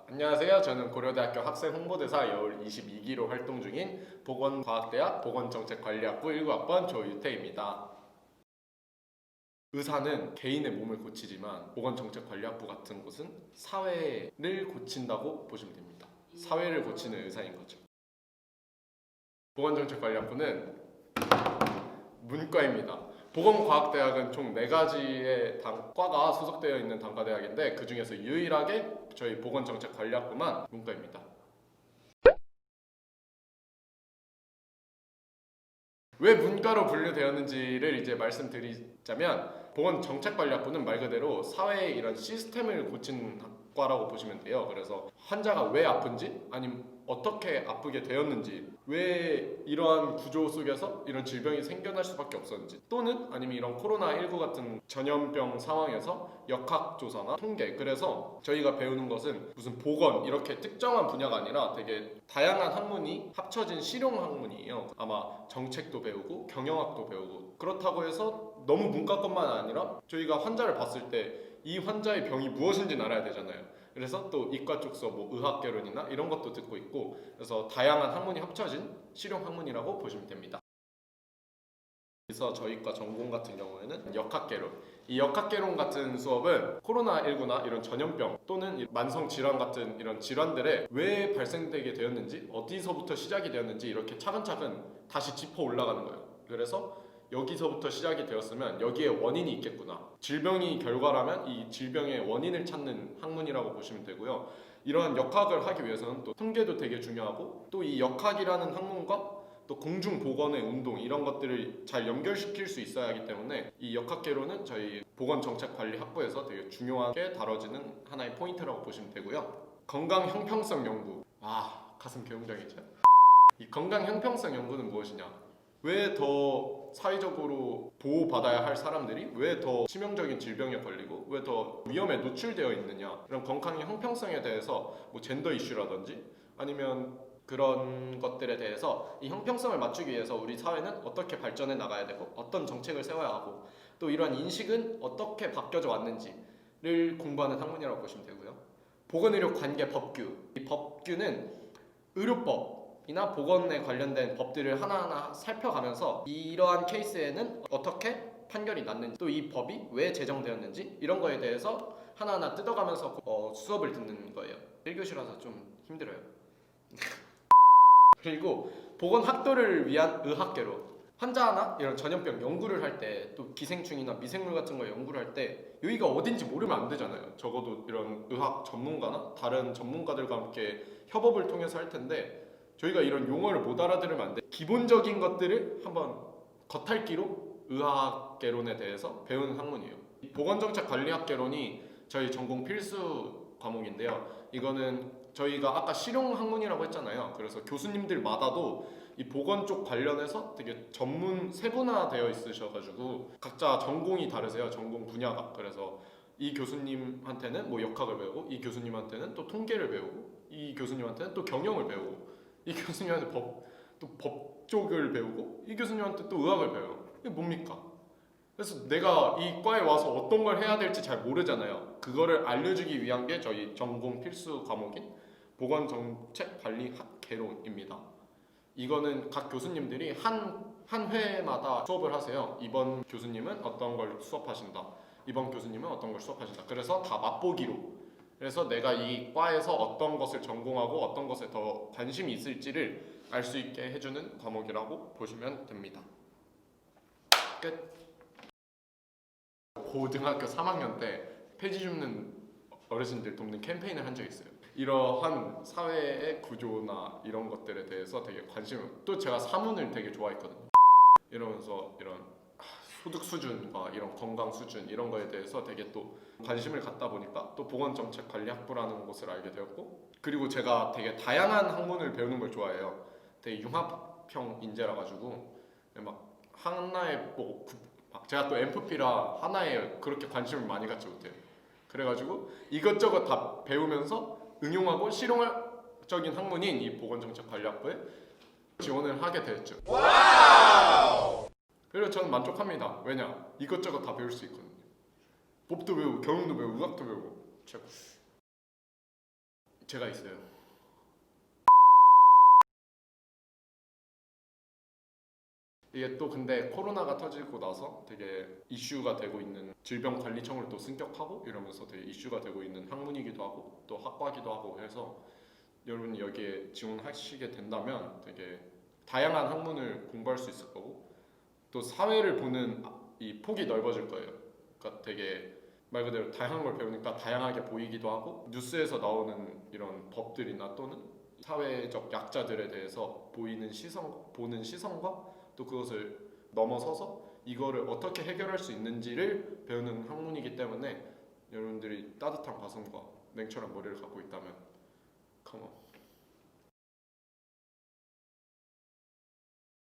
안녕하세요. 저는 고려대학교 학생 홍보대사 여울 22기로 활동 중인 보건과학대학 보건정책관리학부 19학번 조유태입니다. 의사는 개인의 몸을 고치지만 보건정책관리학부 같은 곳은 사회를 고친다고 보시면 됩니다. 사회를 고치는 의사인 거죠. 보건정책관리학부는 문과입니다. 보건과학대학은 총 4가지의 과가 소속되어 있는 단과대학인데 그 중에서 유일하게 저희 보건정책관리학부만 문과입니다. 왜 문과로 분류되었는지를 이제 말씀드리자면 보건정책관리학부는 말 그대로 사회의 이런 시스템을 고치는 과라고 보시면 돼요. 그래서 환자가 왜 아픈지 아니면 어떻게 아프게 되었는지 왜 이러한 구조 속에서 이런 질병이 생겨날 수밖에 없었는지 또는 아니면 이런 코로나19 같은 전염병 상황에서 역학조사나 통계 그래서 저희가 배우는 것은 무슨 보건 이렇게 특정한 분야가 아니라 되게 다양한 학문이 합쳐진 실용 학문이에요. 아마 정책도 배우고 경영학도 배우고 그렇다고 해서 너무 문과 것만 아니라 저희가 환자를 봤을 때 이 환자의 병이 무엇인지 알아야 되잖아요. 그래서 또 이과 쪽 수업, 의학개론이나 이런 것도 듣고 있고 그래서 다양한 학문이 합쳐진 실용 학문이라고 보시면 됩니다. 그래서 저희과 전공 같은 경우에는 역학개론 이 역학개론 같은 수업은 코로나19나 이런 전염병 또는 만성 질환 같은 이런 질환들에 왜 발생되게 되었는지 어디서부터 시작이 되었는지 이렇게 차근차근 다시 짚어 올라가는 거예요. 그래서 여기서부터 시작이 되었으면 여기에 원인이 있겠구나. 질병이 결과라면 이 질병의 원인을 찾는 학문이라고 보시면 되고요. 이러한 역학을 하기 위해서는 또 통계도 되게 중요하고 또 이 역학이라는 학문과 또 공중보건의 운동 이런 것들을 잘 연결시킬 수 있어야 하기 때문에 이 역학개론은 저희 보건정책관리학부에서 되게 중요하게 다뤄지는 하나의 포인트라고 보시면 되고요. 건강 형평성 연구 가슴 개운장이죠. 이 건강 형평성 연구는 무엇이냐? 왜 더 사회적으로 보호받아야 할 사람들이 왜 더 치명적인 질병에 걸리고 왜 더 위험에 노출되어 있느냐 이런 건강의 형평성에 대해서 뭐 젠더 이슈라든지 아니면 그런 것들에 대해서 이 형평성을 맞추기 위해서 우리 사회는 어떻게 발전해 나가야 되고 어떤 정책을 세워야 하고 또 이러한 인식은 어떻게 바뀌어져 왔는지를 공부하는 학문이라고 보시면 되고요. 보건의료 관계 법규 이 법규는 의료법이나 보건에 관련된 법들을 하나하나 살펴가면서 이러한 케이스에는 어떻게 판결이 났는지 또 이 법이 왜 제정되었는지 이런 거에 대해서 하나하나 뜯어가면서 수업을 듣는 거예요. 1교시라서 좀 힘들어요. 그리고 보건학도를 위한 의학개론 환자나 이런 전염병 연구를 할 때 또 기생충이나 미생물 같은 거 연구를 할 때 여기가 어딘지 모르면 안 되잖아요. 적어도 이런 의학 전문가나 다른 전문가들과 함께 협업을 통해서 할 텐데 저희가 이런 용어를 못 알아들으면 안 돼. 기본적인 것들을 한번 겉핥기로 의학개론에 대해서 배우는 학문이에요. 보건정책관리학개론이 저희 전공 필수 과목인데요. 이거는 저희가 아까 실용 학문이라고 했잖아요. 그래서 교수님들마다도 이 보건 쪽 관련해서 되게 전문 세분화되어 있으셔가지고 각자 전공이 다르세요. 전공 분야가. 그래서 이 교수님한테는 뭐 역학을 배우고 이 교수님한테는 또 통계를 배우고 이 교수님한테는 또 경영을 배우고 이 교수님한테 법 쪽을 배우고 이 교수님한테 또 의학을 배워요. 이게 뭡니까? 그래서 내가 이 과에 와서 어떤 걸 해야 될지 잘 모르잖아요. 그거를 알려주기 위한 게 저희 전공 필수 과목인 보건정책관리학개론입니다. 이거는 각 교수님들이 한 회마다 수업을 하세요. 이번 교수님은 어떤 걸 수업하신다. 이번 교수님은 어떤 걸 수업하신다. 그래서 다 맛보기로. 그래서 내가 이 과에서 어떤 것을 전공하고 어떤 것에 더 관심이 있을지를 알 수 있게 해주는 과목이라고 보시면 됩니다. 끝. 고등학교 3학년 때 폐지 줍는 어르신들 돕는 캠페인을 한 적이 있어요. 이러한 사회의 구조나 이런 것들에 대해서 되게 관심을 또 제가 사문을 되게 좋아했거든요. 이러면서 이런 소득 수준과 이런 건강 수준 이런 거에 대해서 되게 또 관심을 갖다 보니까 또 보건정책관리학부라는 곳을 알게 되었고 그리고 제가 되게 다양한 학문을 배우는 걸 좋아해요. 되게 융합형 인재라 가지고 막 하나에 막 제가 또 MFP라 하나에 그렇게 관심을 많이 갖지 못해요. 그래가지고 이것저것 다 배우면서 응용하고 실용적인 학문인 이 보건정책관리학부에 지원을 하게 되었죠. 그래서 저는 만족합니다. 왜냐? 이것저것 다 배울 수 있거든요. 법도 배우고 경영도 배우고 의학도 배우고 최고. 제가 있어요. 이게 또 근데 코로나가 터지고 나서 되게 이슈가 되고 있는 질병관리청을 또 승격하고 이러면서 되게 이슈가 되고 있는 학문이기도 하고 또 학과기도 하고 해서 여러분이 여기에 지원하시게 된다면 되게 다양한 학문을 공부할 수 있을 거고 또 사회를 보는 이 폭이 넓어질 거예요. 그러니까 되게 말 그대로 다양한 걸 배우니까 다양하게 보이기도 하고 뉴스에서 나오는 이런 법들이나 또는 사회적 약자들에 대해서 보는 시선과 또 그것을 넘어서서 이거를 어떻게 해결할 수 있는지를 배우는 학문이기 때문에 여러분들이 따뜻한 가슴과 냉철한 머리를 갖고 있다면 컴온